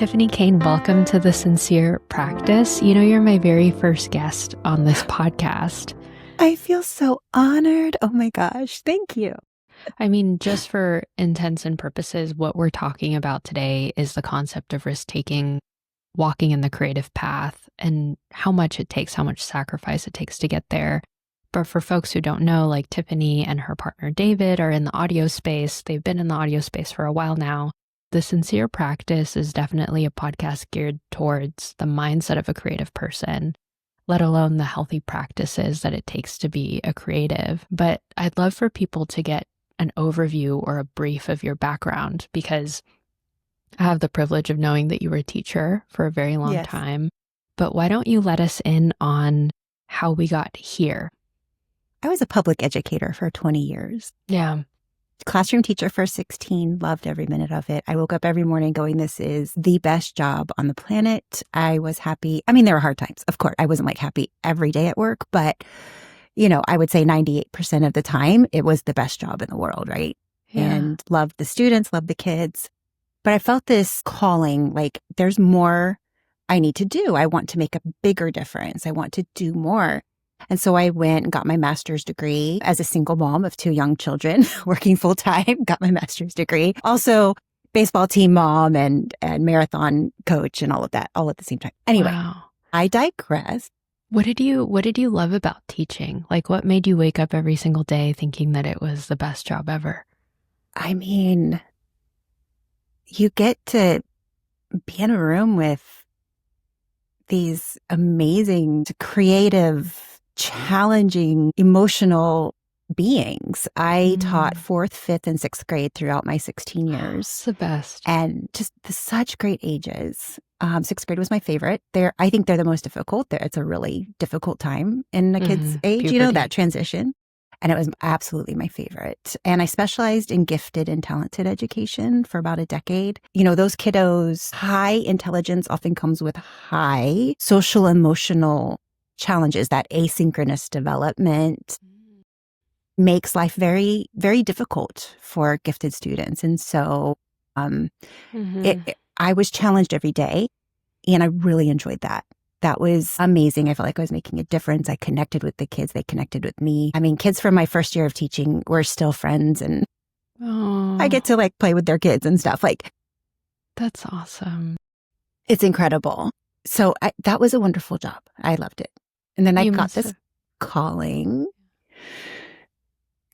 Tiphany Kane, welcome to The Sincere Practice. You know, you're my very first guest on this podcast. I feel so honored. Oh my gosh. Thank you. I mean, just for intents and purposes, what we're talking about today is the concept of risk-taking, walking in the creative path, and how much it takes, how much sacrifice it takes to get there. But for folks who don't know, like Tiphany and her partner David are in the audio space. They've been in the audio space for a while now. The Sincere Practice is definitely a podcast geared towards the mindset of a creative person, let alone the healthy practices that it takes to be a creative. But I'd love for people to get an overview or a brief of your background, because I have the privilege of knowing that you were a teacher for a very long time. But why don't you let us in on how we got here? I was a public educator for 20 years. Yeah. Classroom teacher for 16, loved every minute of it. I woke up every morning going, this is the best job on the planet. I was happy. I mean, there were hard times. Of course, I wasn't like happy every day at work, but you know, I would say 98% of the time it was the best job in the world, right? Yeah. And loved the students, loved the kids. But I felt this calling, like there's more I need to do. I want to make a bigger difference. I want to do more. And so I went and got my master's degree as a single mom of 2 young children, working full time, got my master's degree. Also baseball team mom and marathon coach and all of that, all at the same time. Anyway, Wow. I digress. What did you love about teaching? Like, what made you wake up every single day thinking that it was the best job ever? I mean, you get to be in a room with these amazing, creative, challenging, emotional beings. I taught 4th, 5th, and 6th grade throughout my 16 years. It's the best. And just such great ages. 6th grade was my favorite. I think they're the most difficult. It's a really difficult time in a kid's age, Puberty. you know, that transition. And it was absolutely my favorite. And I specialized in gifted and talented education for about a decade. You know, those kiddos, high intelligence often comes with high social emotional challenges. That asynchronous development makes life very, very difficult for gifted students. And so I was challenged every day, and I really enjoyed that. That was amazing. I felt like I was making a difference. I connected with the kids. They connected with me. I mean, kids from my first year of teaching were still friends, and I get to like play with their kids and stuff. Like, that's awesome. It's incredible. So that was a wonderful job. I loved it. And then I got this calling,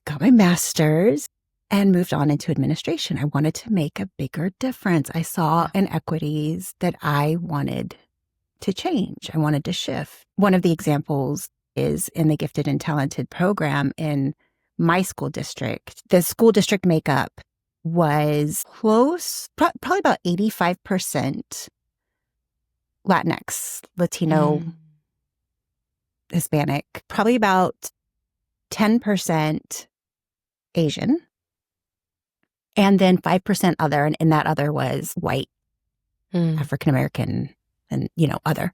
got my master's, and moved on into administration. I wanted to make a bigger difference. I saw inequities that I wanted to change. I wanted to shift. One of the examples is in the gifted and talented program in my school district. The school district makeup was close, probably about 85% Latinx, Latino, Hispanic, probably about 10% Asian, and then 5% other. And in that other was white, African-American, and, you know, other.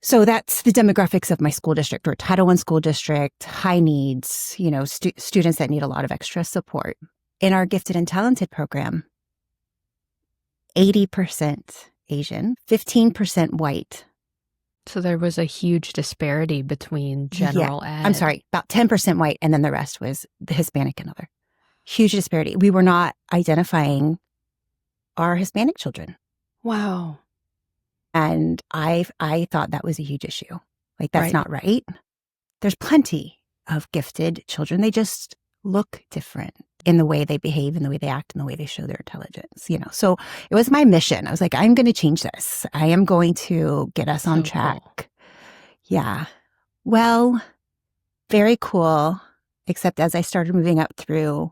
So that's the demographics of my school district, or Title I school district, high needs, you know, students that need a lot of extra support. In our gifted and talented program, 80% Asian, 15% white. So there was a huge disparity between general ed. I'm sorry, about 10% white, and then the rest was the Hispanic and other. Huge disparity. We were not identifying our Hispanic children. Wow. And I thought that was a huge issue. Like, that's not right. There's plenty of gifted children. They just look different in the way they behave, in the way they act, in the way they show their intelligence, you know. So it was my mission. I was like, I'm going to change this. I am going to get us on track. Cool. Yeah. Well, very cool. Except as I started moving up through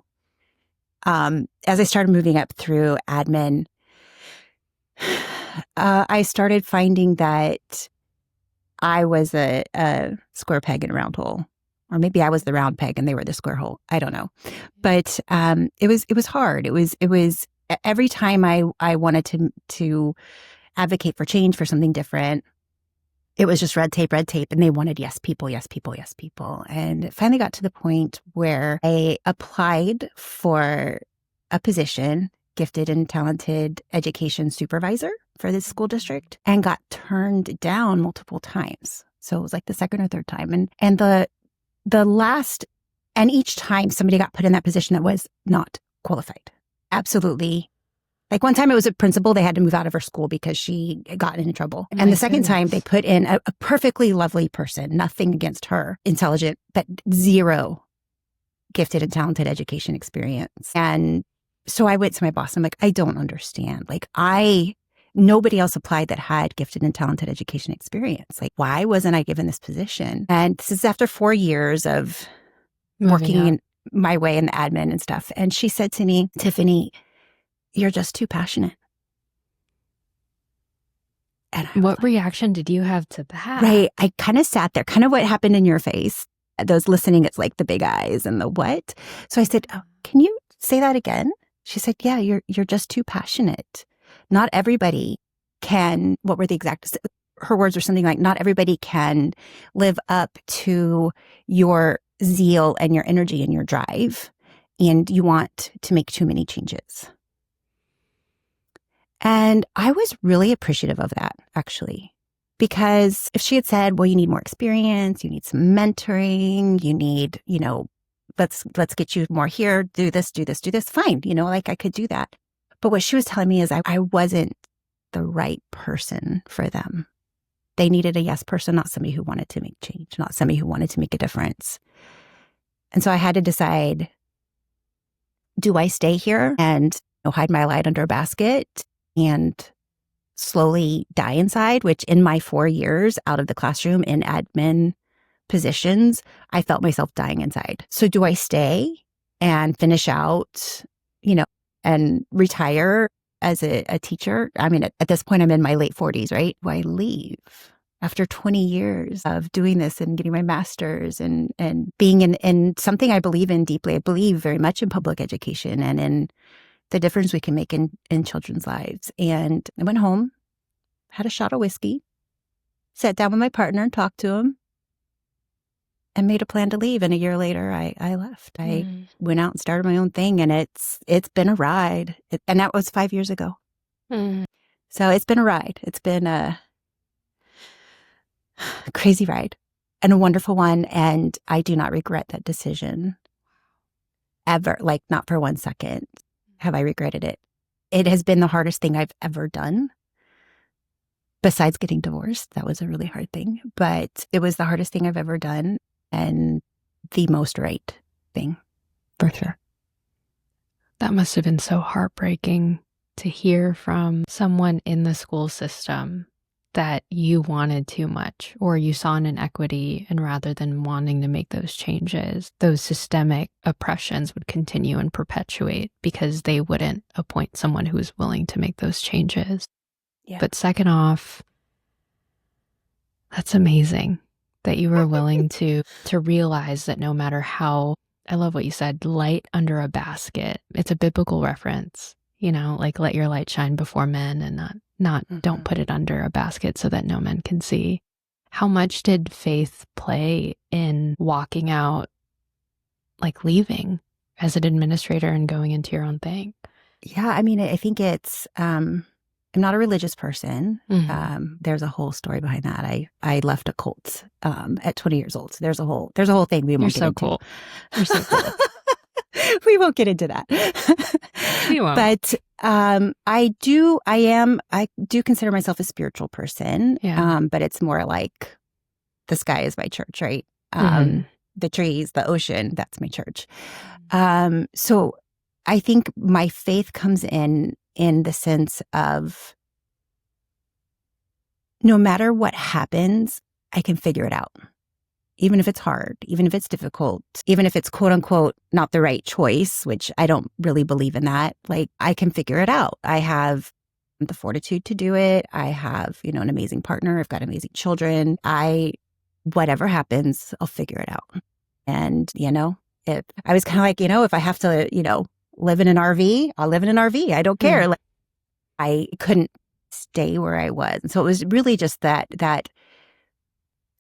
admin, I started finding that I was a square peg in a round hole. Or maybe I was the round peg and they were the square hole. I don't know. But it was hard. It was every time I wanted to advocate for change, for something different, it was just red tape. And they wanted yes people. And it finally got to the point where I applied for a position gifted and talented education supervisor for this school district and got turned down multiple times. So it was like the second or third time. And the last, and each time somebody got put in that position that was not qualified. Absolutely. Like one time it was a principal, they had to move out of her school because she got into trouble. And the second time they put in a perfectly lovely person, nothing against her, intelligent, but zero gifted and talented education experience. And so I went to my boss. I'm like, I don't understand. Like nobody else applied that had gifted and talented education experience. Like, why wasn't I given this position? And this is after 4 years of working in my way in the admin and stuff. And she said to me, Tiphany, you're just too passionate. And what reaction did you have to that? Right. I kind of sat there, kind of what happened in your face. Those listening, it's like the big eyes and the what. So I said, oh, can you say that again? She said, yeah, you're just too passionate. Not everybody can, what were the exact, her words were something like, not everybody can live up to your zeal and your energy and your drive. And you want to make too many changes. And I was really appreciative of that, actually, because if she had said, well, you need more experience, you need some mentoring, you need, let's get you more here, do this, fine, like I could do that. But what she was telling me is I wasn't the right person for them. They needed a yes person, not somebody who wanted to make change, not somebody who wanted to make a difference. And so I had to decide, do I stay here and hide my light under a basket and slowly die inside, which in my 4 years out of the classroom in admin positions, I felt myself dying inside. So do I stay and finish out, and retire as a teacher? I mean, at this point, I'm in my late 40s, right? Do I leave after 20 years of doing this and getting my master's and being in something I believe in deeply? I believe very much in public education and in the difference we can make in children's lives. And I went home, had a shot of whiskey, sat down with my partner and talked to him, and made a plan to leave. And a year later, I left. I went out and started my own thing, and it's been a ride. And that was 5 years ago. So it's been a ride. It's been a crazy ride and a wonderful one. And I do not regret that decision ever, like not for 1 second have I regretted it. It has been the hardest thing I've ever done. Besides getting divorced, that was a really hard thing, but it was the hardest thing I've ever done and the most right thing, for sure. That must have been so heartbreaking to hear from someone in the school system that you wanted too much or you saw an inequity, and rather than wanting to make those changes, those systemic oppressions would continue and perpetuate because they wouldn't appoint someone who was willing to make those changes. Yeah. But second off, that's amazing that you were willing to realize that no matter how, I love what you said, light under a basket. It's a biblical reference, like let your light shine before men and not don't put it under a basket so that no men can see. How much did faith play in walking out, like leaving as an administrator and going into your own thing? Yeah, I mean, I think it's, I'm not a religious person. There's a whole story behind that. I left a cult at 20 years old. So there's a whole thing we won't get into. Cool. You're so cool. We won't get into that. We won't. But I do consider myself a spiritual person. Yeah. But it's more like the sky is my church, right? The trees, the ocean, that's my church. So I think my faith comes in the sense of no matter what happens, I can figure it out. Even if it's hard, even if it's difficult, even if it's quote unquote not the right choice, which I don't really believe in that, like I can figure it out. I have the fortitude to do it. I have, an amazing partner. I've got amazing children. Whatever happens, I'll figure it out. And, if I was kind of like, if I have to, live in an RV, I'll live in an RV. I don't care. Like, I couldn't stay where I was. And so it was really just that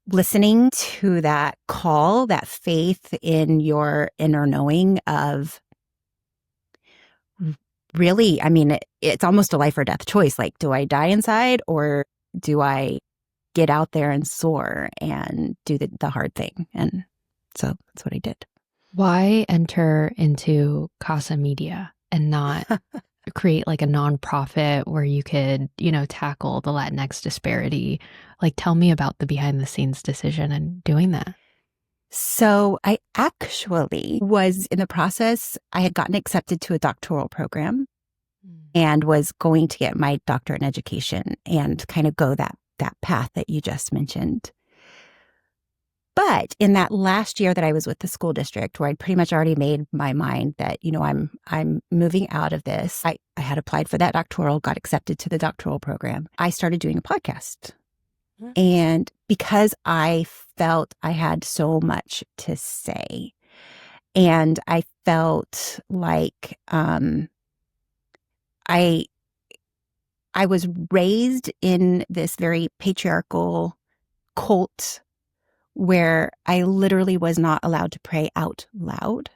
listening to that call, that faith in your inner knowing of really, I mean, it's almost a life or death choice. Like, do I die inside or do I get out there and soar and do the hard thing? And so that's what I did. Why enter into Casa Media and not create like a nonprofit where you could, tackle the Latinx disparity? Like, tell me about the behind the scenes decision and doing that. So I actually was in the process. I had gotten accepted to a doctoral program and was going to get my doctorate in education and kind of go that path that you just mentioned. But in that last year that I was with the school district, where I'd pretty much already made my mind that, I'm moving out of this, I had applied for that doctoral, got accepted to the doctoral program. I started doing a podcast. And because I felt I had so much to say, and I felt like I was raised in this very patriarchal cult where I literally was not allowed to pray out loud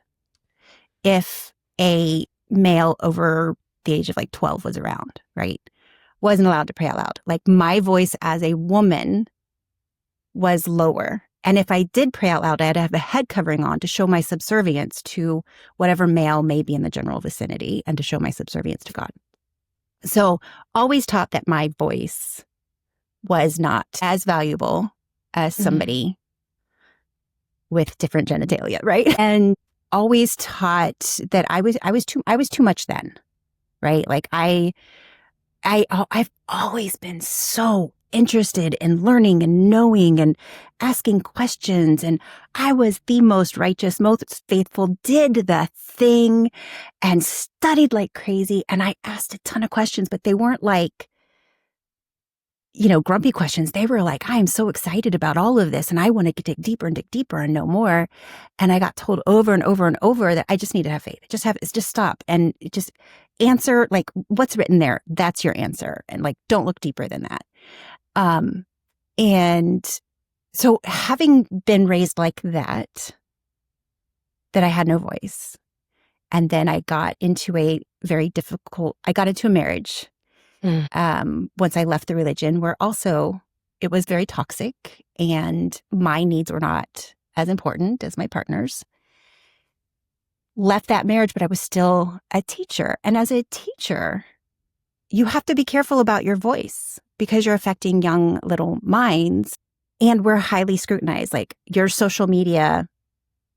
if a male over the age of like 12 was around, right? Wasn't allowed to pray out loud. Like, my voice as a woman was lower. And if I did pray out loud, I had to have a head covering on to show my subservience to whatever male may be in the general vicinity and to show my subservience to God. So always taught that my voice was not as valuable as somebody with different genitalia, right? And always taught that I was too much then, right? Like I've always been so interested in learning and knowing and asking questions. And I was the most righteous, most faithful, did the thing and studied like crazy. And I asked a ton of questions, but they weren't like, grumpy questions. They were like, I'm so excited about all of this and I want to dig deeper and know more. And I got told over and over and over that I just need to have faith. Just stop and just answer like what's written there. That's your answer. And like, don't look deeper than that. And so having been raised like that I had no voice. And then I got into a marriage. Once I left the religion, where also it was very toxic and my needs were not as important as my partner's. Left that marriage, but I was still a teacher. And as a teacher, you have to be careful about your voice because you're affecting young little minds and we're highly scrutinized. Like, your social media,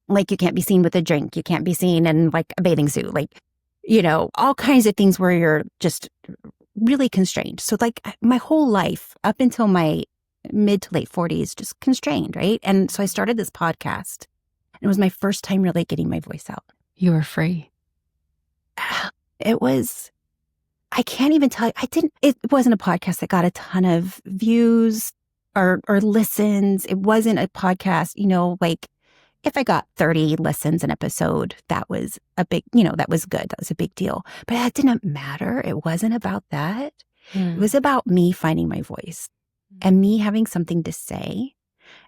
like, you can't be seen with a drink. You can't be seen in like a bathing suit, like, all kinds of things where you're just really constrained. So like my whole life up until my mid to late 40s, just constrained, right? And so I started this podcast. It was my first time really getting my voice out. You were free. It was, I can't even tell you, it wasn't a podcast that got a ton of views or listens. It wasn't a podcast, like if I got 30 listens an episode, that was a big, that was good. That was a big deal. But that didn't matter. It wasn't about that. It was about me finding my voice and me having something to say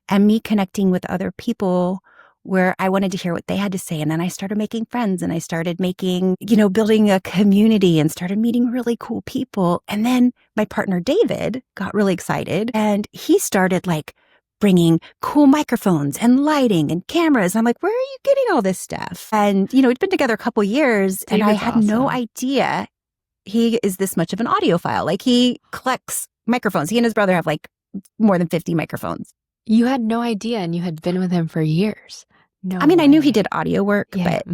and me connecting with other people where I wanted to hear what they had to say. And then I started making friends and I started building a community and started meeting really cool people. And then my partner, David, got really excited and he started like bringing cool microphones and lighting and cameras. And I'm like, where are you getting all this stuff? And, we'd been together a couple years and I had no idea he is this much of an audiophile. Like, he collects microphones. He and his brother have like more than 50 microphones. You had no idea and you had been with him for years. No, I mean, I knew he did audio work, but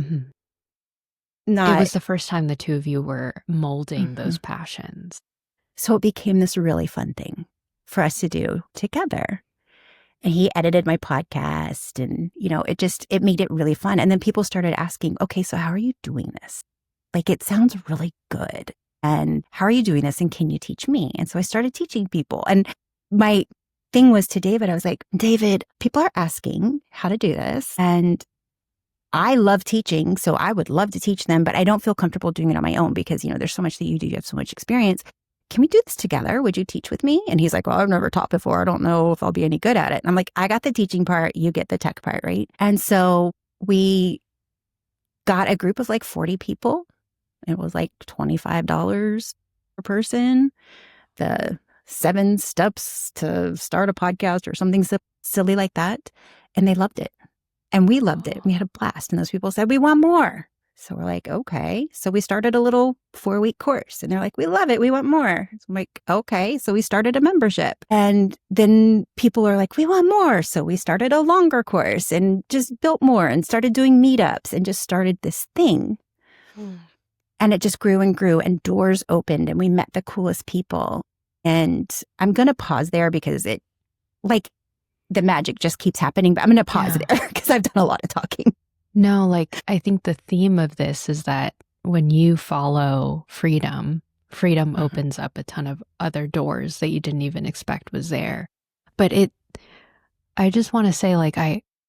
not. It was the first time the two of you were molding those passions. So it became this really fun thing for us to do together. And he edited my podcast and, it made it really fun. And then people started asking, okay, so how are you doing this? Like, it sounds really good. And how are you doing this? And can you teach me? And so I started teaching people. And my thing was to David, I was like, David, people are asking how to do this. And I love teaching, so I would love to teach them, but I don't feel comfortable doing it on my own because, there's so much that you do. You have so much experience. Can we do this together? Would you teach with me? And he's like, well, I've never taught before. I don't know if I'll be any good at it. And I'm like, I got the teaching part. You get the tech part, right? And so we got a group of like 40 people It was like $25 per person. The 7 steps to start a podcast or something silly like that. And they loved it. And we loved it. We had a blast. And those people said, we want more. So we're like, okay. So we started a little 4-week course. And they're like, we love it. We want more. So I'm like, okay. So we started a membership. And then people are like, we want more. So we started a longer course and just built more and started doing meetups and just started this thing. And it just grew and grew and doors opened and we met the coolest people. And I'm going to pause there because it, like, the magic just keeps happening. But I'm going to pause there because I've done a lot of talking. No, like, I think the theme of this is that when you follow freedom opens up a ton of other doors that you didn't even expect was there. But I just want to say, like,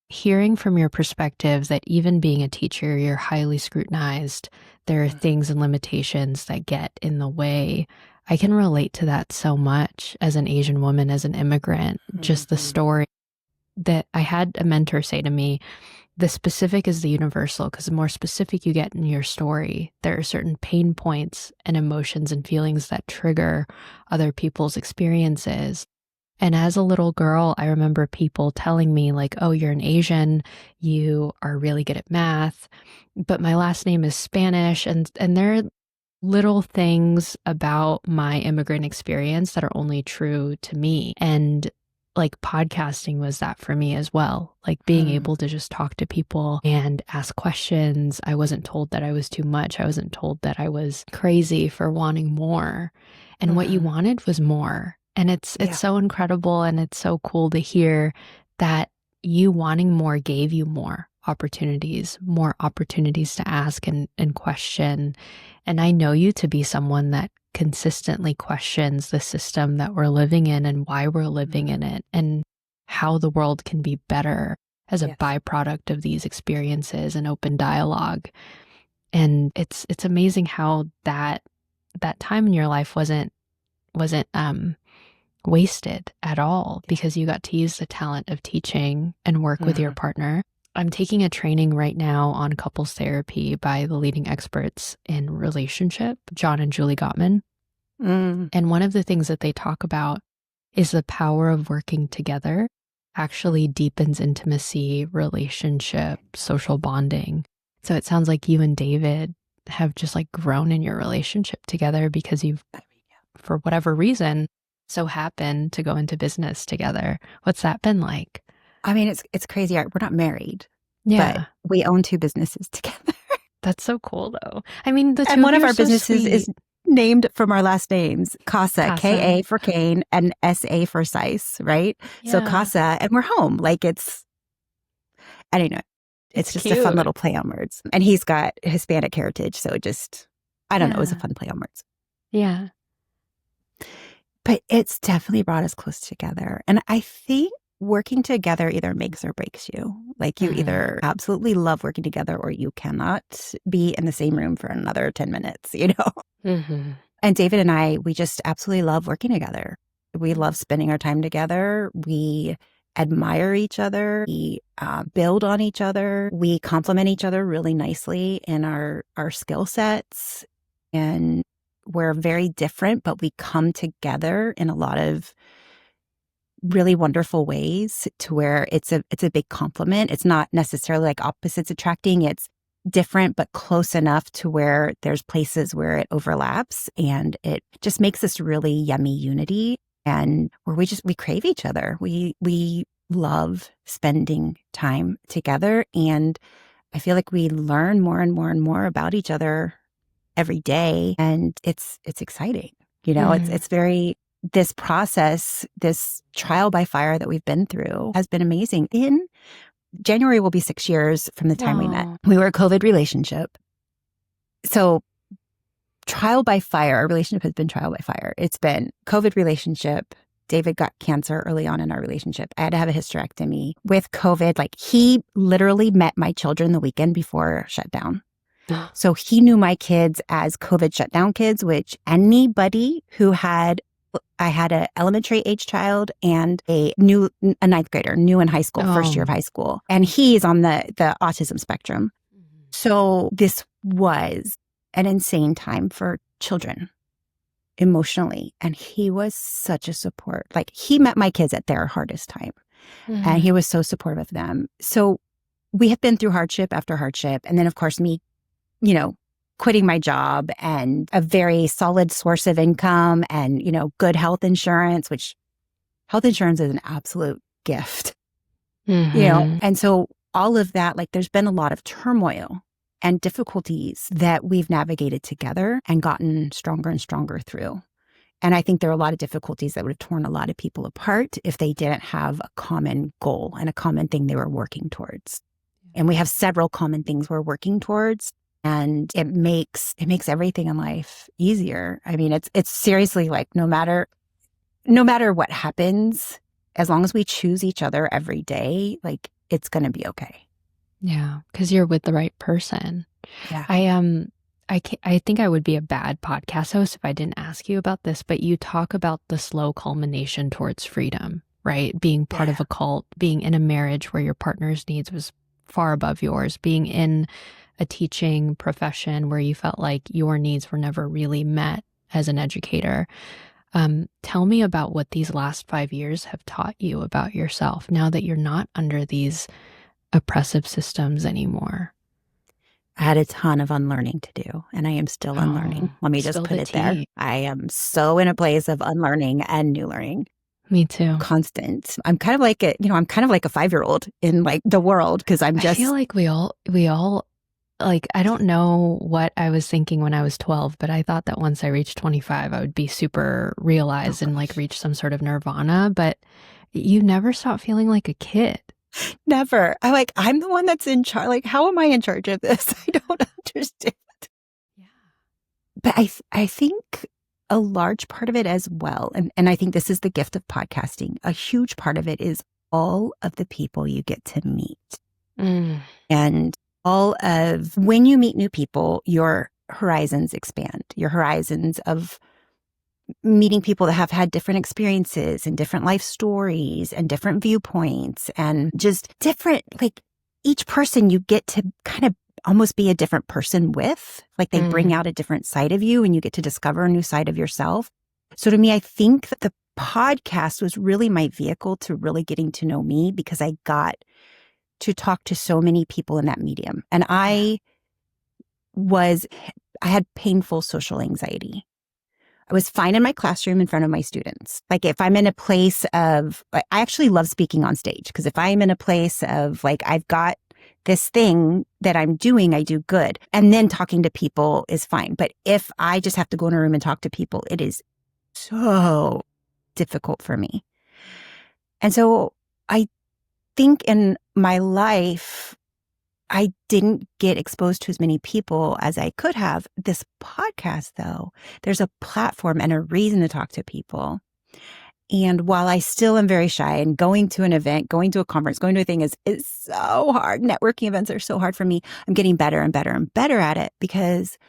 hearing from your perspective that even being a teacher, you're highly scrutinized. There are things and limitations that get in the way. I can relate to that so much as an Asian woman, as an immigrant. Just the story that I had a mentor say to me, the specific is the universal, because the more specific you get in your story, there are certain pain points and emotions and feelings that trigger other people's experiences. And as a little girl, I remember people telling me, like, oh, you're an Asian, you are really good at math, but my last name is Spanish. And there are little things about my immigrant experience that are only true to me. And like, podcasting was that for me as well. Like, being able to just talk to people and ask questions. I wasn't told that I was too much. I wasn't told that I was crazy for wanting more. And what you wanted was more. And it's so incredible. And it's so cool to hear that you wanting more gave you more opportunities to ask and question. And I know you to be someone that consistently questions the system that we're living in and why we're living in it and how the world can be better as a byproduct of these experiences and open dialogue. And it's amazing how that time in your life wasn't wasted at all, because you got to use the talent of teaching and work with your partner. I'm taking a training right now on couples therapy by the leading experts in relationship, John and Julie Gottman. And one of the things that they talk about is the power of working together actually deepens intimacy, relationship, social bonding. So it sounds like you and David have just like grown in your relationship together because you've, for whatever reason, so happened to go into business together. What's that been like? I mean, it's crazy. We're not married, but we own 2 businesses together. That's so cool, though. I mean, and one of our businesses is named from our last names, Casa, K-A for Kane and S-A for Sice, right? Yeah. So Casa, and we're home. Like, I don't know. It's just cute. A fun little play on words. And he's got Hispanic heritage, so I don't know, it was a fun play on words. Yeah. But it's definitely brought us close together. And I think working together either makes or breaks you. Like, you either absolutely love working together or you cannot be in the same room for another 10 minutes, you know? And David and I, we just absolutely love working together. We love spending our time together. We admire each other. We build on each other. We complement each other really nicely in our skill sets. And we're very different, but we come together in a lot of really wonderful ways to where it's a big complement. It's not necessarily like opposites attracting. It's different, but close enough to where there's places where it overlaps, and it just makes this really yummy unity, and where we crave each other. We love spending time together, and I feel like we learn more and more and more about each other every day, and it's exciting. You know, it's very, this process, this trial by fire that we've been through has been amazing. In January will be 6 years from the time we met. We were a COVID relationship. So trial by fire, our relationship has been trial by fire. It's been COVID relationship. David got cancer early on in our relationship. I had to have a hysterectomy. With COVID, like, he literally met my children the weekend before shutdown. So he knew my kids as COVID shutdown kids, which anybody who I had an elementary age child and a 9th grader, new in high school, first year of high school. And he is on the autism spectrum. So this was an insane time for children emotionally. And he was such a support. Like, he met my kids at their hardest time, and he was so supportive of them. So we have been through hardship after hardship. And then, of course, me, quitting my job and a very solid source of income and, good health insurance, which health insurance is an absolute gift, And so all of that, like, there's been a lot of turmoil and difficulties that we've navigated together and gotten stronger and stronger through. And I think there are a lot of difficulties that would have torn a lot of people apart if they didn't have a common goal and a common thing they were working towards. And we have several common things we're working towards, and it makes everything in life easier. I mean, it's seriously like no matter what happens, as long as we choose each other every day, like, it's going to be okay. Yeah, because you're with the right person. Yeah. I think I would be a bad podcast host if I didn't ask you about this, but you talk about the slow culmination towards freedom, right? Being part of a cult, being in a marriage where your partner's needs was far above yours, being in a teaching profession where you felt like your needs were never really met as an educator. Tell me about what these last 5 years have taught you about yourself now that you're not under these oppressive systems anymore. I had a ton of unlearning to do, and I am still unlearning. Let me just put it there. I am so in a place of unlearning and new learning. Me too. Constant. I'm kind of like a 5-year-old in like the world, because I feel like we all like, I don't know what I was thinking when I was 12, but I thought that once I reached 25, I would be super realized and like reach some sort of nirvana. But you never stop feeling like a kid. Never. I'm the one that's in charge. Like, how am I in charge of this? I don't understand. Yeah. But I think a large part of it as well, and I think this is the gift of podcasting, a huge part of it is all of the people you get to meet. And all of when you meet new people, your horizons expand. Your horizons of meeting people that have had different experiences and different life stories and different viewpoints and just different, like, each person you get to kind of almost be a different person with. Like, they bring out a different side of you and you get to discover a new side of yourself. So to me, I think that the podcast was really my vehicle to really getting to know me, because I got to talk to so many people in that medium. And I had painful social anxiety. I was fine in my classroom in front of my students. Like, if I'm in a place of, I actually love speaking on stage, because if I'm in a place of like, I've got this thing that I'm doing, I do good. And then talking to people is fine. But if I just have to go in a room and talk to people, it is so difficult for me. And so I think in my life, I didn't get exposed to as many people as I could have. This podcast, though, there's a platform and a reason to talk to people. And while I still am very shy, and going to an event, going to a conference, going to a thing is so hard. Networking events are so hard for me. I'm getting better and better and better at it, because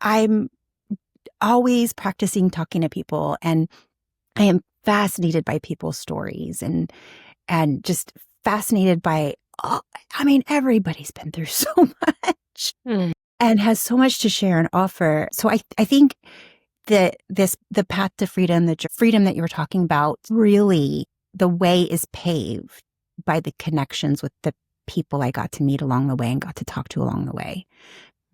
I'm always practicing talking to people, and I am fascinated by people's stories and just fascinated by, everybody's been through so much and has so much to share and offer. So I think that the path to freedom, the freedom that you were talking about, really the way is paved by the connections with the people I got to meet along the way and got to talk to along the way.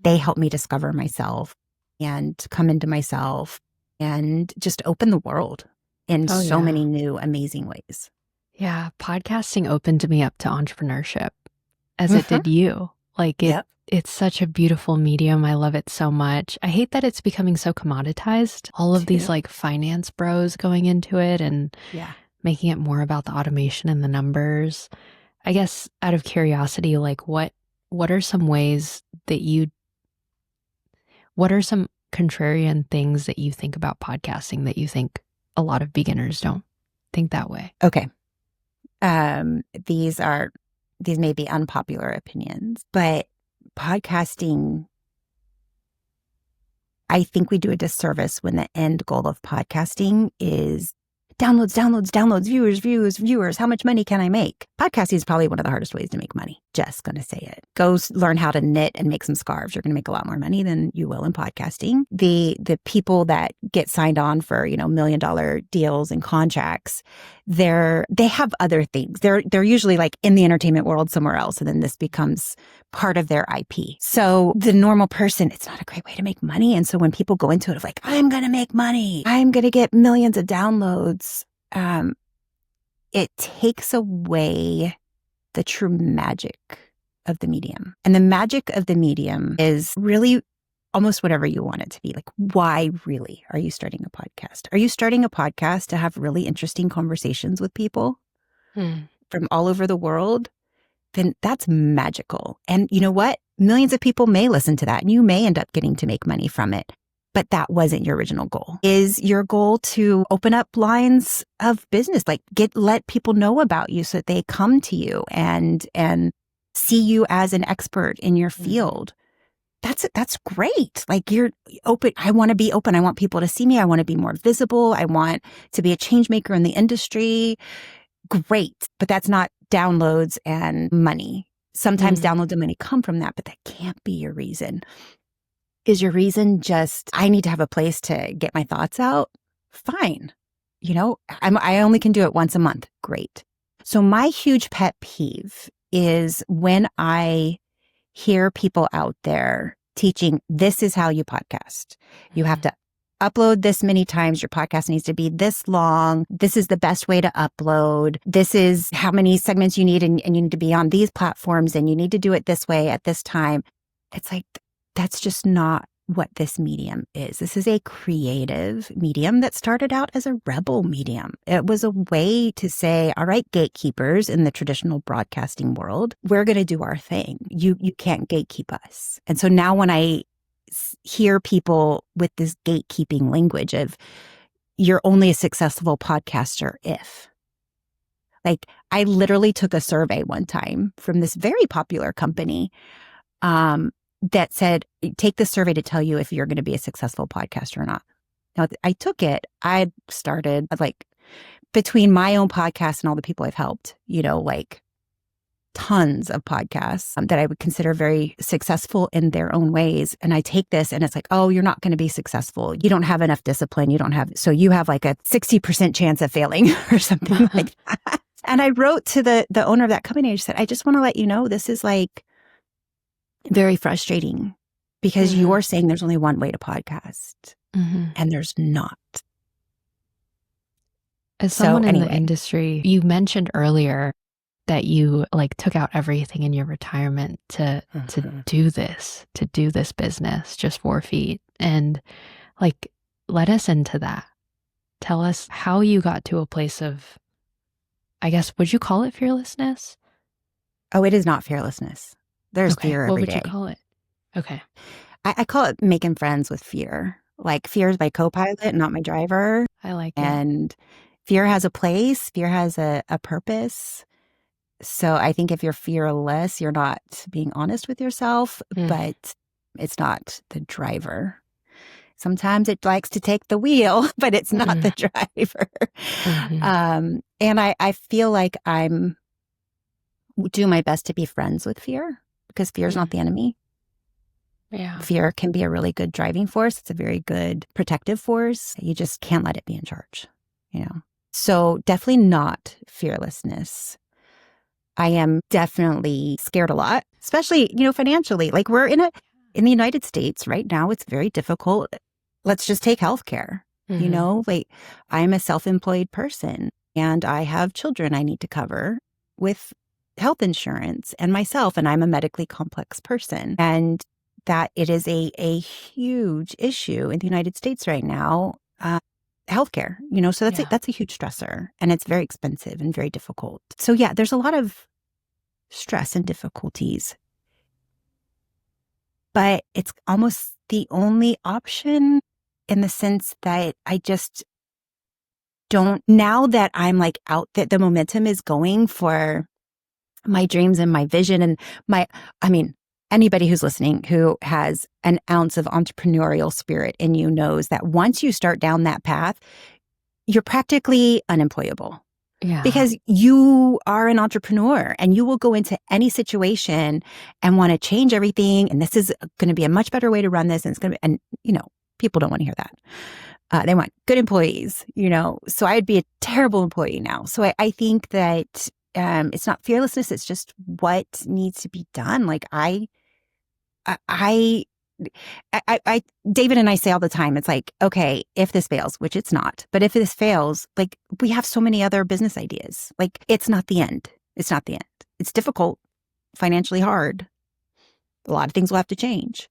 They helped me discover myself and come into myself and just open the world in so many new, amazing ways. Yeah, podcasting opened me up to entrepreneurship, as it did you. Like, it's such a beautiful medium. I love it so much. I hate that it's becoming so commoditized. All of these like finance bros going into it and making it more about the automation and the numbers. I guess out of curiosity, like, what are some ways that what are some contrarian things that you think about podcasting that you think a lot of beginners don't think that way? Okay. These may be unpopular opinions, but podcasting, I think we do a disservice when the end goal of podcasting is downloads, viewers. How much money can I make? Podcasting is probably one of the hardest ways to make money. Just going to say it. Go learn how to knit and make some scarves. You're going to make a lot more money than you will in podcasting. The people that get signed on for, $1 million deals and contracts, they have other things. They're usually like in the entertainment world somewhere else. And then this becomes part of their IP. So the normal person, it's not a great way to make money. And so when people go into it of like, I'm going to make money, I'm going to get millions of downloads, it takes away the true magic of the medium. And the magic of the medium is really almost whatever you want it to be. Like, why really are you starting a podcast? Are you starting a podcast to have really interesting conversations with people from all over the world? Then that's magical. And you know what? Millions of people may listen to that and you may end up getting to make money from it. But that wasn't your original goal. Is your goal to open up lines of business, like let people know about you so that they come to you and see you as an expert in your field? That's great. Like you're open. I want to be open. I want people to see me. I want to be more visible. I want to be a change maker in the industry. Great. But that's not downloads and money. Sometimes downloads and money come from that, but that can't be your reason. Is your reason just, I need to have a place to get my thoughts out? Fine. I only can do it once a month. Great. So my huge pet peeve is when I hear people out there teaching, this is how you podcast. You have to upload this many times. Your podcast needs to be this long. This is the best way to upload. This is how many segments you need, and you need to be on these platforms, and you need to do it this way at this time. It's like, that's just not what this medium is. This is a creative medium that started out as a rebel medium. It was a way to say, all right, gatekeepers in the traditional broadcasting world, we're going to do our thing. You can't gatekeep us. And so now when I hear people with this gatekeeping language of, you're only a successful podcaster if. Like, I literally took a survey one time from this very popular company that said, take this survey to tell you if you're going to be a successful podcaster or not. Now, I took it. I started like between my own podcast and all the people I've helped, like tons of podcasts that I would consider very successful in their own ways. And I take this and it's like, oh, you're not going to be successful. You don't have enough discipline. So you have like a 60% chance of failing or something like that. And I wrote to the owner of that company. I just said, I just want to let you know, this is like very frustrating because you're saying there's only one way to podcast and there's not. As someone in the industry, you mentioned earlier that you like took out everything in your retirement to do this business just 4 feet. And like, let us into that. Tell us how you got to a place of, I guess, would you call it fearlessness? Oh, it is not fearlessness. There's fear every day. What would you call it? Okay. I call it making friends with fear. Like, fear is my co-pilot, not my driver. I like it. And fear has a place. Fear has a purpose. So I think if you're fearless, you're not being honest with yourself, but it's not the driver. Sometimes it likes to take the wheel, but it's not the driver. And I feel like I'm do my best to be friends with fear, because fear is not the enemy. Yeah. Fear can be a really good driving force. It's a very good protective force. You just can't let it be in charge, So definitely not fearlessness. I am definitely scared a lot, especially, financially. Like, we're in the United States right now, it's very difficult. Let's just take healthcare. Like, I'm a self-employed person and I have children I need to cover with health insurance and myself, and I'm a medically complex person. And that it is a huge issue in the United States right now, healthcare, so that's a huge stressor, and it's very expensive and very difficult. So yeah, there's a lot of stress and difficulties, but it's almost the only option in the sense that I just don't, now that I'm like out, that the momentum is going for my dreams and my vision and anybody who's listening who has an ounce of entrepreneurial spirit in you knows that once you start down that path, you're practically unemployable. Yeah. Because you are an entrepreneur and you will go into any situation and want to change everything. And this is going to be a much better way to run this. And it's going to be, and people don't want to hear that. They want good employees, so I'd be a terrible employee now. So I think that it's not fearlessness. It's just what needs to be done. Like David and I say all the time, it's like, okay, if this fails, which it's not, but if this fails, like we have so many other business ideas. Like it's not the end. It's not the end. It's difficult, financially hard. A lot of things will have to change.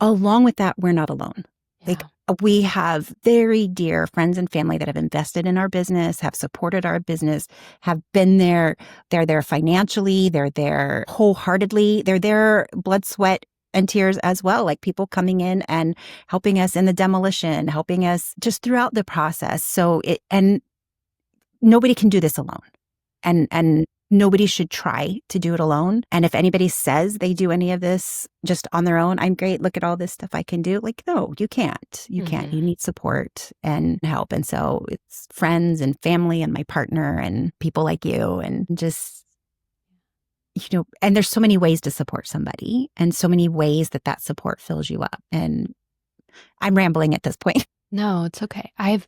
Along with that, we're not alone. Yeah. Like we have very dear friends and family that have invested in our business, have supported our business, have been there. They're there financially. They're there wholeheartedly. They're there blood, sweat, and tears as well, like people coming in and helping us in the demolition, helping us just throughout the process. And nobody can do this alone. And nobody should try to do it alone. And if anybody says they do any of this just on their own, I'm great, look at all this stuff I can do. Like, no, you can't. You can't. You need support and help. And so it's friends and family and my partner and people like you and just and there's so many ways to support somebody and so many ways that support fills you up. And I'm rambling at this point. No, it's okay. I've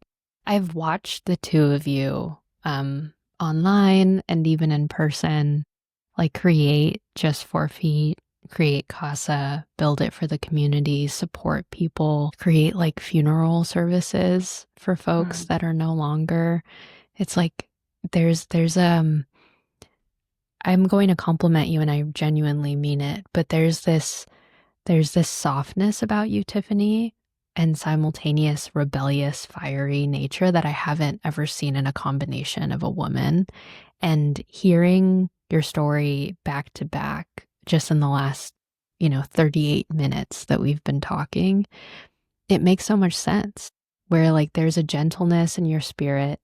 watched the two of you online and even in person, like create Just 4 Feet, create Casa, build it for the community, support people, create like funeral services for folks that are no longer. It's like there's I'm going to compliment you and I genuinely mean it, but there's this softness about you, Tiphany, and simultaneous rebellious, fiery nature that I haven't ever seen in a combination of a woman. And hearing your story back to back just in the last, 38 minutes that we've been talking, it makes so much sense where like there's a gentleness in your spirit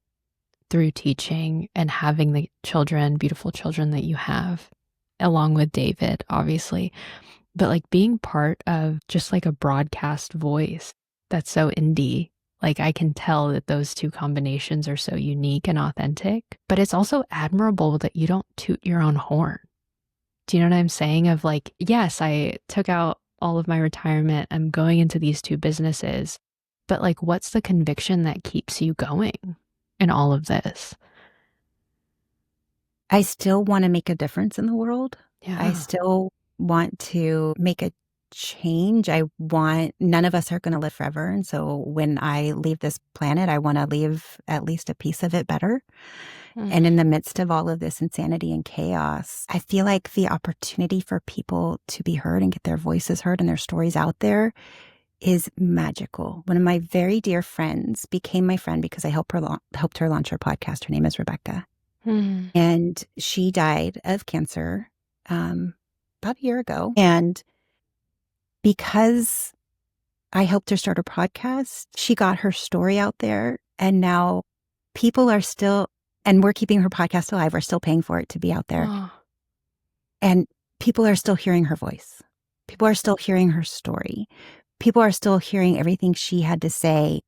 through teaching and having the children, beautiful children that you have, along with David, obviously, but like being part of just like a broadcast voice that's so indie. Like I can tell that those two combinations are so unique and authentic, but it's also admirable that you don't toot your own horn. Do you know what I'm saying? Of like, yes, I took out all of my retirement. I'm going into these two businesses, but like, what's the conviction that keeps you going in all of this? I still want to make a difference in the world. Yeah. I still want to make a change. None of us are going to live forever. And so when I leave this planet, I want to leave at least a piece of it better. And in the midst of all of this insanity and chaos, I feel like the opportunity for people to be heard and get their voices heard and their stories out there is magical. One of my very dear friends became my friend because I helped her launch her podcast. Her name is Rebecca. And she died of cancer about a year ago. And because I helped her start her podcast, she got her story out there. And now people are still, and we're keeping her podcast alive. We're still paying for it to be out there. Oh. And people are still hearing her voice. People are still hearing her story. People are still hearing everything she had to say.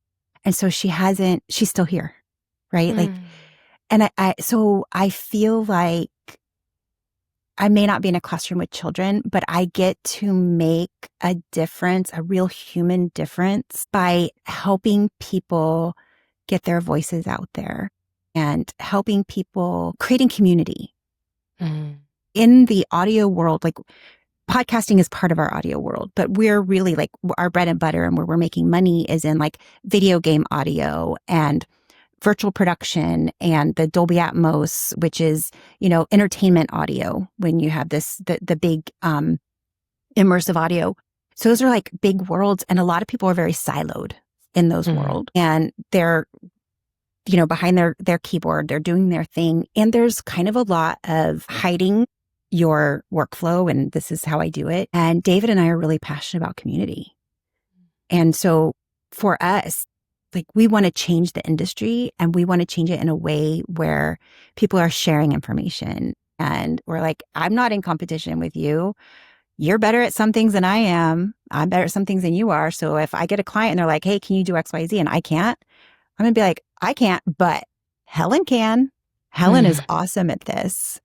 And so she's still here, right? Like, and so I feel like I may not be in a classroom with children, but I get to make a difference, a real human difference by helping people get their voices out there and helping people creating community in the audio world. Like podcasting is part of our audio world, but we're really like our bread and butter and where we're making money is in like video game audio and virtual production and the Dolby Atmos, which is, entertainment audio when you have the big immersive audio. So those are like big worlds. And a lot of people are very siloed in those worlds. And they're, behind their keyboard, they're doing their thing. And there's kind of a lot of hiding your workflow. And this is how I do it. And David and I are really passionate about community. And so for us, like we want to change the industry and we want to change it in a way where people are sharing information. And we're like, I'm not in competition with you. You're better at some things than I am. I'm better at some things than you are. So if I get a client and they're like, hey, can you do X, Y, Z? And I can't, I'm going to be like, I can't, but Helen can. Helen is awesome at this.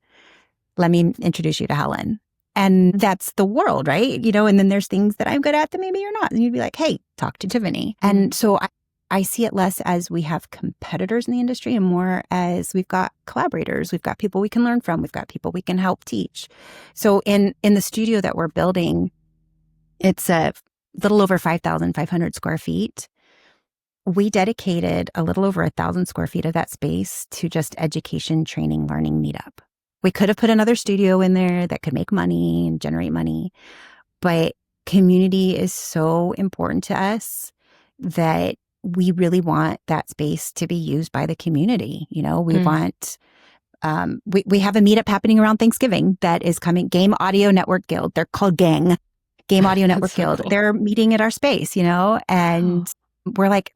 Let me introduce you to Helen. And that's the world, right? And then there's things that I'm good at that maybe you're not. And you'd be like, hey, talk to Tiphany. And so I see it less as we have competitors in the industry and more as we've got collaborators. We've got people we can learn from. We've got people we can help teach. So in the studio that we're building, it's a little over 5,500 square feet. We dedicated a little over 1,000 square feet of that space to just education, training, learning, meetup. We could have put another studio in there that could make money and generate money, but community is so important to us that we really want that space to be used by the community. We want, we have a meetup happening around Thanksgiving that is coming, Game Audio Network Guild. They're called Gang, Game Audio Network so Guild. Cool. They're meeting at our space, and we're like,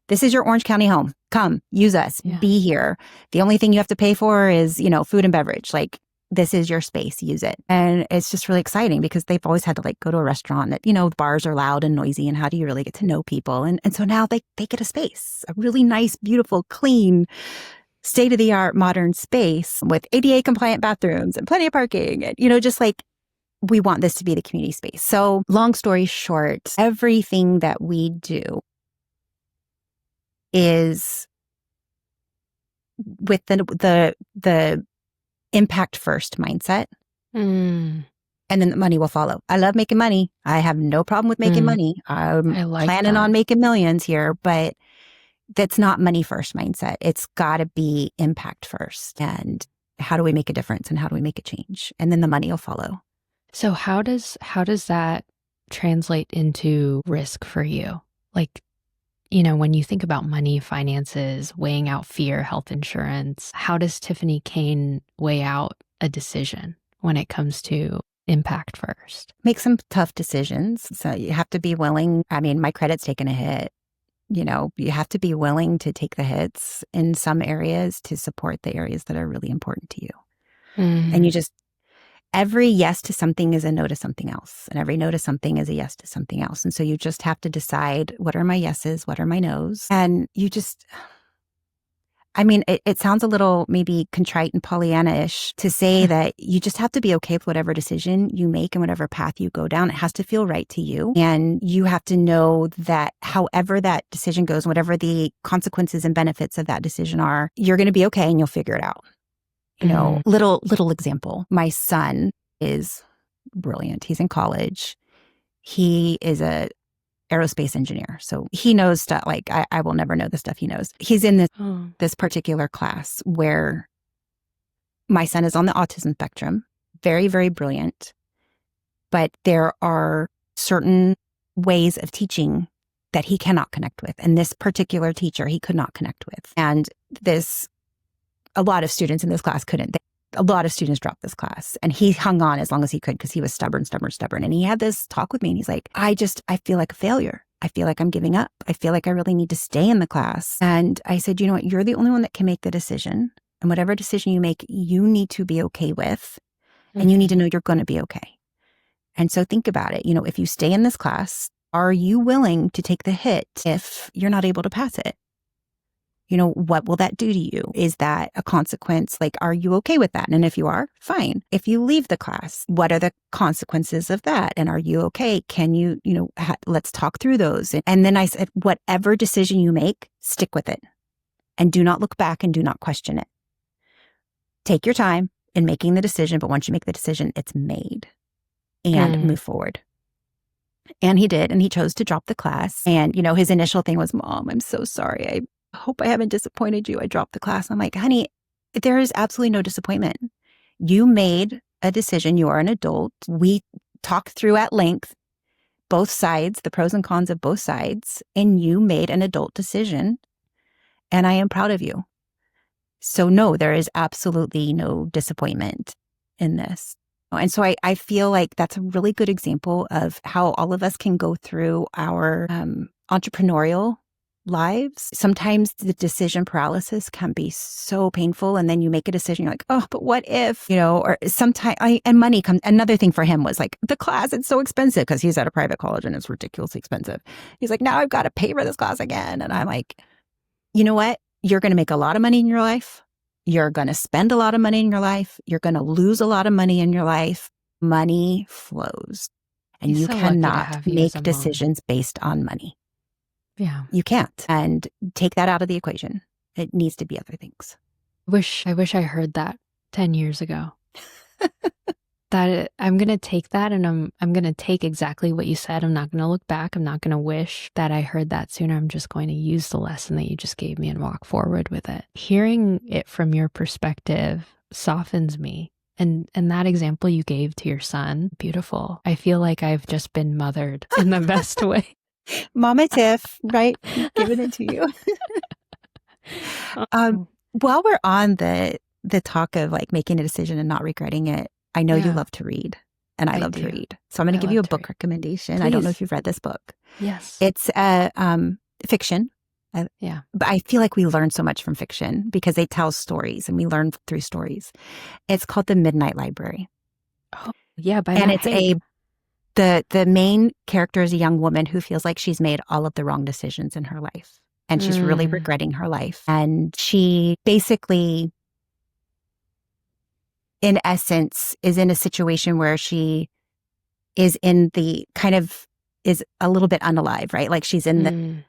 this is your Orange County home. Come, use us, be here. The only thing you have to pay for is, food and beverage. Like, this is your space, use it. And it's just really exciting because they've always had to go to a restaurant that, bars are loud and noisy. And how do you really get to know people? And so now they get a space, a really nice, beautiful, clean, state-of-the-art modern space with ADA compliant bathrooms and plenty of parking. And, just like, we want this to be the community space. So long story short, everything that we do is with the impact first mindset. And then the money will follow. I love making money. I have no problem with making money. I'm planning on making millions here, but that's not money first mindset. It's got to be impact first. And how do we make a difference and how do we make a change? And then the money will follow. So how does that translate into risk for you? Like, when you think about money, finances, weighing out fear, health insurance, how does Tiphany Kane weigh out a decision when it comes to impact first? Make some tough decisions. So you have to be willing. I mean, my credit's taken a hit. You have to be willing to take the hits in some areas to support the areas that are really important to you. And every yes to something is a no to something else. And every no to something is a yes to something else. And so you just have to decide, what are my yeses? What are my nos? And it sounds a little maybe contrite and Pollyanna-ish to say that you just have to be okay with whatever decision you make and whatever path you go down. It has to feel right to you. And you have to know that however that decision goes, whatever the consequences and benefits of that decision are, you're going to be okay and you'll figure it out. Little example. My son is brilliant. He's in college. He is a aerospace engineer. So he knows stuff like I will never know the stuff he knows. He's in this particular class where my son is on the autism spectrum, very, very brilliant. But there are certain ways of teaching that he cannot connect with. And this particular teacher, he could not connect with. And a lot of students in this class couldn't. A lot of students dropped this class. And he hung on as long as he could because he was stubborn. And he had this talk with me and he's like, I feel like a failure. I feel like I'm giving up. I feel like I really need to stay in the class. And I said, you know what? You're the only one that can make the decision. And whatever decision you make, you need to be okay with. And you need to know you're going to be okay. And so think about it. If you stay in this class, are you willing to take the hit if you're not able to pass it? What will that do to you? Is that a consequence? Like, are you okay with that? And if you are, fine. If you leave the class, what are the consequences of that? And are you okay? Can you, let's talk through those. And then I said, whatever decision you make, stick with it and do not look back and do not question it. Take your time in making the decision. But once you make the decision, it's made and move forward. And he did. And he chose to drop the class. And, his initial thing was, Mom, I'm so sorry. I hope I haven't disappointed you. I dropped the class. I'm like, honey, there is absolutely no disappointment. You made a decision. You are an adult. We talked through at length both sides, the pros and cons of both sides, and you made an adult decision. And I am proud of you. So no, there is absolutely no disappointment in this. And so I feel like that's a really good example of how all of us can go through our entrepreneurial lives. Sometimes the decision paralysis can be so painful. And then you make a decision, you're like, oh, but what if, or sometimes, and money comes. Another thing for him was like the class, it's so expensive because he's at a private college and it's ridiculously expensive. He's like, now I've got to pay for this class again. And I'm like, you know what? You're going to make a lot of money in your life. You're going to spend a lot of money in your life. You're going to lose a lot of money in your life. Money flows. And He's you so lucky to cannot have you as make a mom. decisions based on money. Yeah. You can't. And take that out of the equation. It needs to be other things. I wish I heard that 10 years ago. I'm going to take that and I'm going to take exactly what you said. I'm not going to look back. I'm not going to wish that I heard that sooner. I'm just going to use the lesson that you just gave me and walk forward with it. Hearing it from your perspective softens me. And that example you gave to your son, beautiful. I feel like I've just been mothered in the best way. Mama Tiff, right? Giving it to you. While we're on the talk of like making a decision and not regretting it, I know you love to read, and I love to read. So I'm going to give you a book recommendation. Please. I don't know if you've read this book. Yes. It's fiction. But I feel like we learn so much from fiction because they tell stories and we learn through stories. It's called The Midnight Library. Oh, yeah. And it's the main character is a young woman who feels like she's made all of the wrong decisions in her life. And she's really regretting her life. And she basically, in essence, is in a situation where she is in the is a little bit unalive, right? Like she's in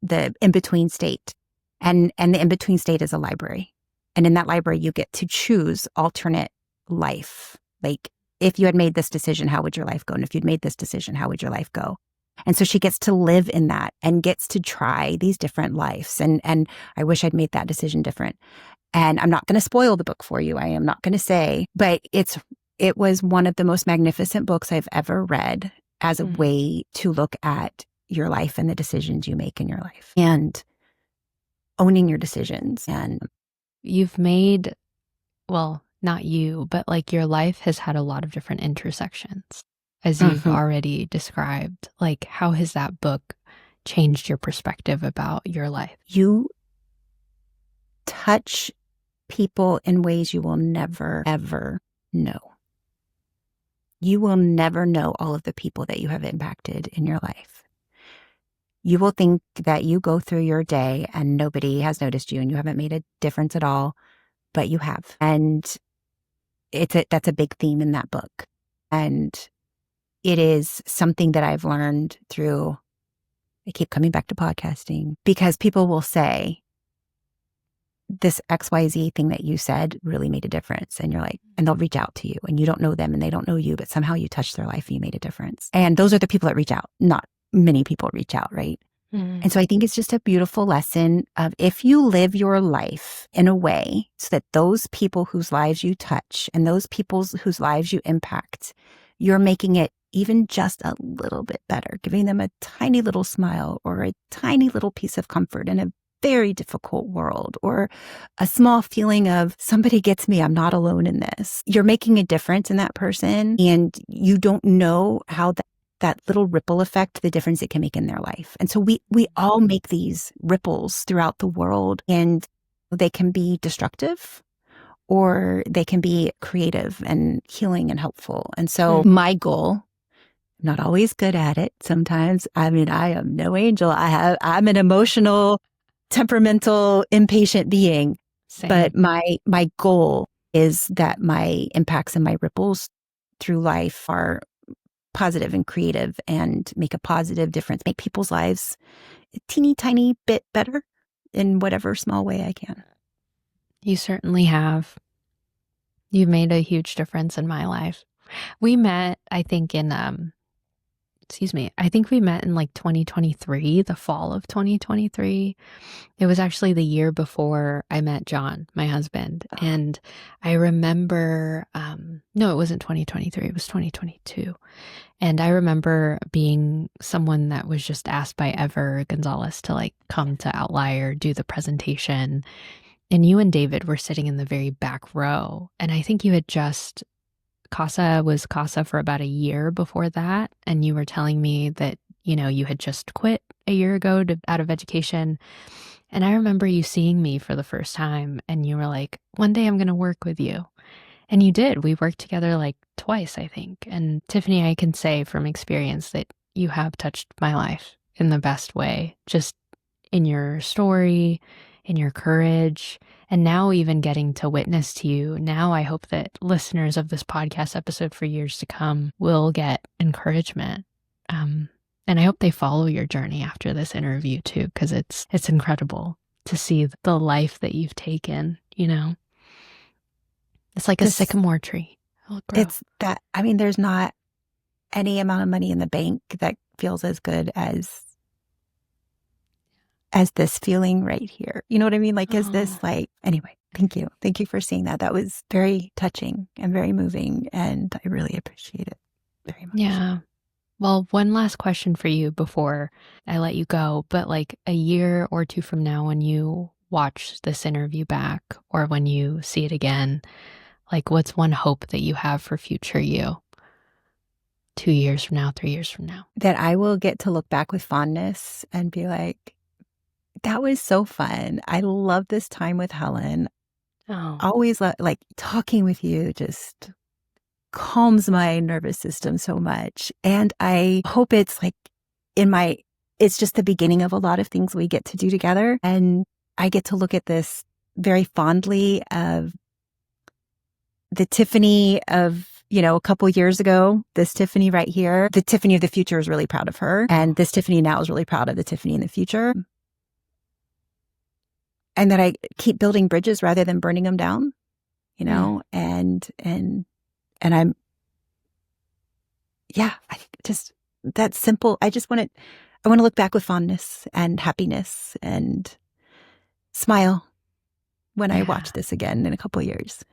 the in-between state. And the in-between state is a library. And in that library, you get to choose alternate life. Like if you had made this decision, how would your life go? And if you'd made this decision, how would your life go? And so she gets to live in that and gets to try these different lives. And I wish I'd made that decision different. And I'm not going to spoil the book for you. I am not going to say, but it was one of the most magnificent books I've ever read as a way to look at your life and the decisions you make in your life and owning your decisions. And you've made, well, not you, but like your life has had a lot of different intersections, as you've already described. Like, how has that book changed your perspective about your life? You touch people in ways you will never, ever know. You will never know all of the people that you have impacted in your life. You will think that you go through your day and nobody has noticed you and you haven't made a difference at all, but you have. And that's a big theme in that book. And it is something that I've learned through, I keep coming back to podcasting, because people will say, this XYZ thing that you said really made a difference. And you're like, and they'll reach out to you and you don't know them and they don't know you, but somehow you touched their life and you made a difference. And those are the people that reach out. Not many people reach out, right? And so I think it's just a beautiful lesson of if you live your life in a way so that those people whose lives you touch and those people whose lives you impact, you're making it even just a little bit better, giving them a tiny little smile or a tiny little piece of comfort in a very difficult world, or a small feeling of somebody gets me, I'm not alone in this. You're making a difference in that person, and you don't know how that little ripple effect, the difference it can make in their life. And so we all make these ripples throughout the world, and they can be destructive or they can be creative and healing and helpful. And so my goal, not always good at it sometimes. I mean, I am no angel. I'm an emotional, temperamental, impatient being. Same. But my goal is that my impacts and my ripples through life are positive and creative and make a positive difference, make people's lives a teeny tiny bit better in whatever small way I can. You certainly have. You've made a huge difference in my life. We met, I think, I think we met in like 2023, the fall of 2023. It was actually the year before I met John, my husband. And I remember, no, it wasn't 2023, it was 2022. And I remember being someone that was just asked by Ever Gonzalez to like come to Outlier, do the presentation. And you and David were sitting in the very back row. And I think you had just CASA was CASA for about a year before that. And you were telling me that, you had just quit a year ago out of education. And I remember you seeing me for the first time and you were like, one day I'm going to work with you. And you did. We worked together like twice, I think. And Tiphany, I can say from experience that you have touched my life in the best way, just in your story, in your courage, and now even getting to witness to you. Now I hope that listeners of this podcast episode for years to come will get encouragement. And I hope they follow your journey after this interview too, because it's incredible to see the life that you've taken, you know? It's like a sycamore tree. It'll grow. It's that, I mean, there's not any amount of money in the bank that feels as good as this feeling right here. You know what I mean? Like, is this like, anyway, thank you. Thank you for seeing that. That was very touching and very moving. And I really appreciate it very much. Yeah. Well, one last question for you before I let you go, but like a year or two from now, when you watch this interview back or when you see it again, like what's one hope that you have for future you? 2 years from now, 3 years from now? That I will get to look back with fondness and be like, that was so fun. I love this time with Helen. Always like talking with you just calms my nervous system so much. And I hope it's like it's just the beginning of a lot of things we get to do together. And I get to look at this very fondly of the Tiphany of, a couple years ago, this Tiphany right here. The Tiphany of the future is really proud of her. And this Tiphany now is really proud of the Tiphany in the future. And that I keep building bridges rather than burning them down, and I'm, I think just that simple. I want to look back with fondness and happiness and smile when I watch this again in a couple of years.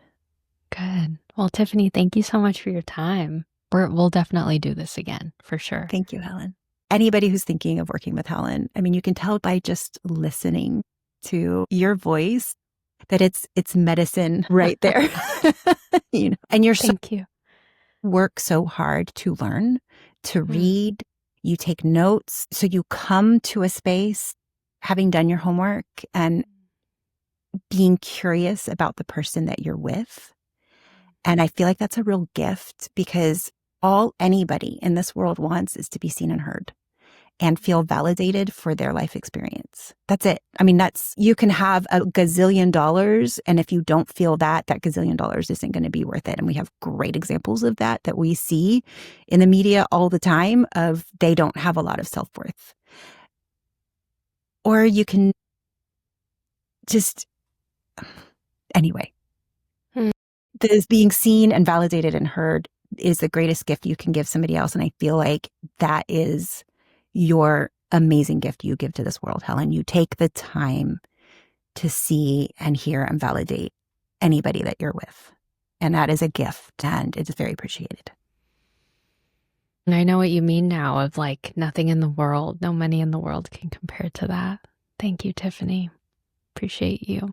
Good. Well, Tiphany, thank you so much for your time. We'll definitely do this again for sure. Thank you, Helen. Anybody who's thinking of working with Helen, I mean, you can tell by just listening to your voice that it's medicine right there. And Thank you. Work so hard to learn, to read, you take notes. So you come to a space having done your homework and being curious about the person that you're with. And I feel like that's a real gift because all anybody in this world wants is to be seen and heard and feel validated for their life experience. That's it. I mean, you can have a gazillion dollars, and if you don't feel that gazillion dollars isn't going to be worth it. And we have great examples of that we see in the media all the time of they don't have a lot of self-worth. Or you can just, anyway, this being seen and validated and heard is the greatest gift you can give somebody else. And I feel like that is your amazing gift you give to this world, Helen. You take the time to see and hear and validate anybody that you're with. And that is a gift, and it is very appreciated. And I know what you mean now of like nothing in the world, no money in the world can compare to that. Thank you, Tiphany. Appreciate you.